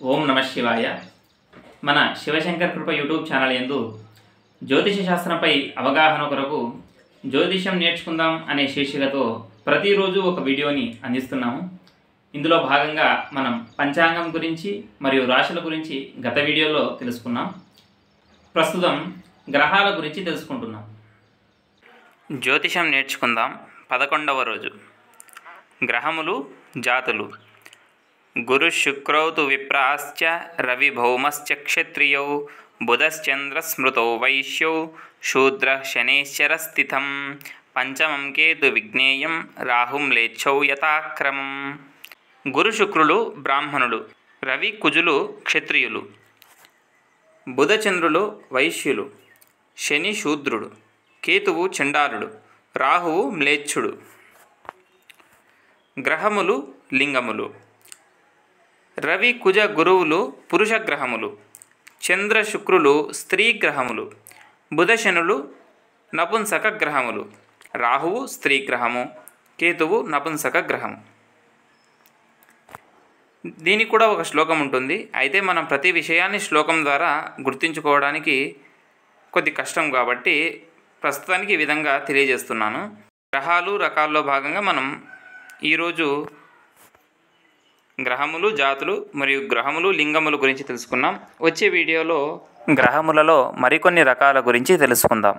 ఓం నమ శివాయ. మన శివశంకర్ కృప యూట్యూబ్ ఛానల్ యందు జ్యోతిష శాస్త్రంపై అవగాహన కొరకు జ్యోతిషం నేర్చుకుందాం అనే శీర్షికతో ప్రతిరోజు ఒక వీడియోని అందిస్తున్నాము. ఇందులో భాగంగా మనం పంచాంగం గురించి మరియు రాశుల గురించి గత వీడియోలో తెలుసుకున్నాం. ప్రస్తుతం గ్రహాల గురించి తెలుసుకుంటున్నాం. జ్యోతిషం నేర్చుకుందాం 11వ రోజు. గ్రహములు, జాతులు. గురు శుక్రౌ తు విప్రాశ్చ రవి భౌమశ్చ క్షత్రియౌ బుధశ్చంద్ర స్మృతౌ వైశ్యౌ శూద్ర శనేశ్చర స్థితం పంచమం కేతు విజ్ఞేయం రాహుం లేచ్ఛౌ యథాక్రమం. గురు శుక్రులు బ్రాహ్మణులు, రవి కుజులు క్షత్రియులు, బుధచంద్రులు వైశ్యులు, శని శూద్రుడు, కేతువు చండాలుడు, రాహువు మ్లేచ్ఛుడు. గ్రహములు లింగములు. రవి కుజ గురువులు పురుష గ్రహములు, చంద్ర శుక్రులు స్త్రీ గ్రహములు, బుధశనులు నపుంసక గ్రహములు, రాహువు స్త్రీ గ్రహము, కేతువు నపుంసక గ్రహము. దీనికి కూడా ఒక శ్లోకం ఉంటుంది. అయితే మనం ప్రతి విషయాన్ని శ్లోకం ద్వారా గుర్తించుకోవడానికి కొద్ది కష్టం కాబట్టి ప్రస్తుతానికి ఈ విధంగా తెలియజేస్తున్నాను. గ్రహాలు రకాల్లో భాగంగా మనం ఈరోజు గ్రహములు, జాతులు మరియు గ్రహములు, లింగముల గురించి తెలుసుకున్నాం. వచ్చే వీడియోలో గ్రహములలో మరికొన్ని రకాల గురించి తెలుసుకుందాం.